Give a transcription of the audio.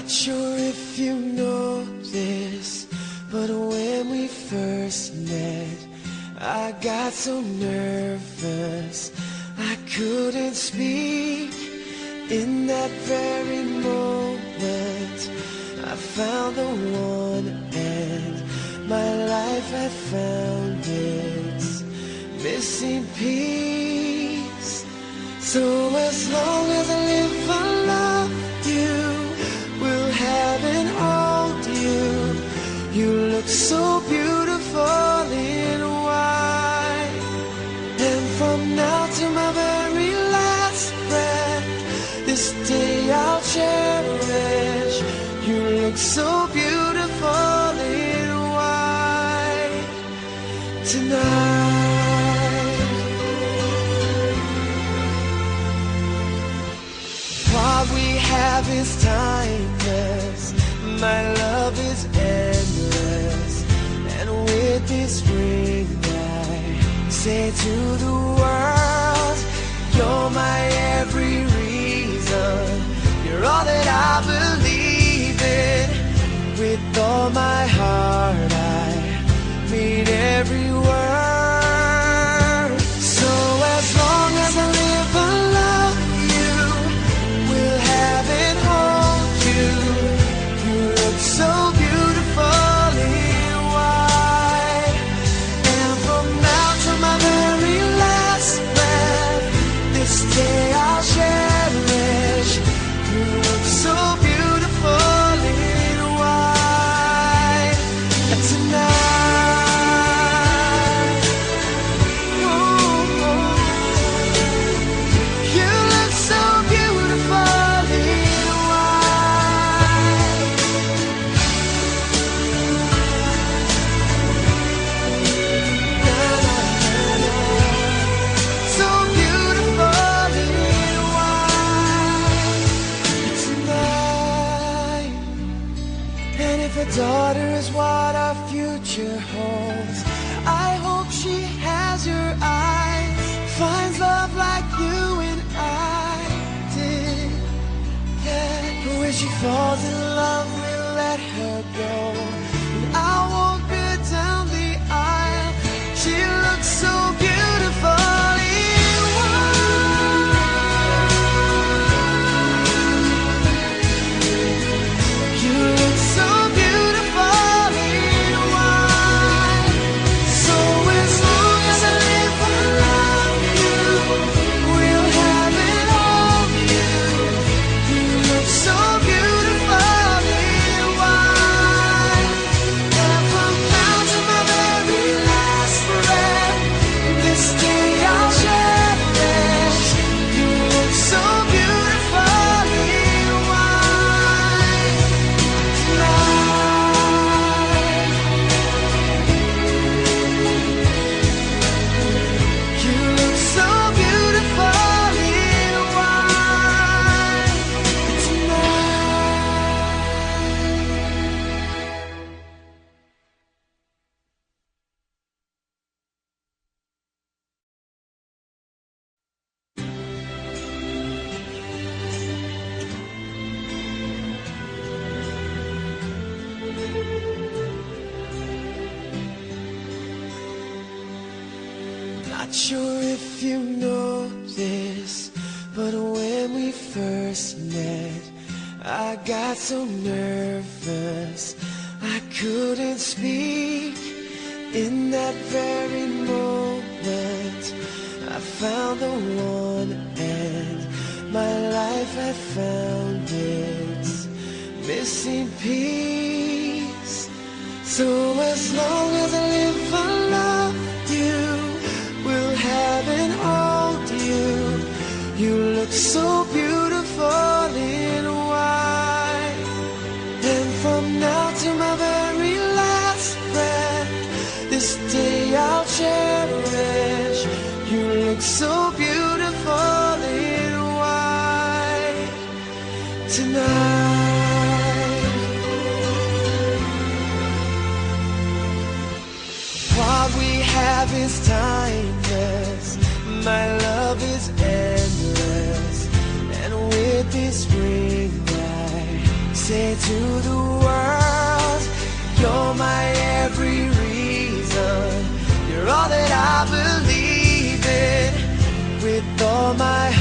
Not sure if you know this, but when we first met, I got so nervous I couldn't speak. In that very moment, I found the one, and my life had found its missing piece. So as long as I live, I love you, will have and hold you. You look so beautiful in white, and from now to my very last breath, this day I'll cherish. You look so beautiful in white tonight. What we have is timeless, my love is endless, and with this ring I say to the world, you're my every reason, you're all that I believe in. With all my heart I mean every word. So as long as I live, I love you, will have and hold you. You look so beautiful in white, and from now to my very last breath, this day I'll cherish. You look so beautiful in white tonight. Oh, you look so beautiful in white. So beautiful in white tonight. And if a daughter is what our future holds, I hope she has your eyes, finds love like you and I did. Yeah. But when she falls in love, we'll let her go, and I'll walk her down the aisle. She looks so beautiful in white. You look so beautiful in white. So as long as I live, I love you, will have and hold you. You look so beautiful in white, and from now to my very last breath, this day I'll cherish. You look so beautiful in white tonight. You look so beautiful in white Not sure if you know this, but when we first met, I got so nervous I couldn't speak. In that very moment, I found the one, and my life had found its missing piece. So as long as I live, I love you, will have and hold you. You look so beautiful in white, and from now to my very last breath, this day I'll cherish. You look so beautiful in white tonight. What we have is timeless, my love is endless, and with this ring I say to the world, you're my every reason. You're all that I believe in. With all my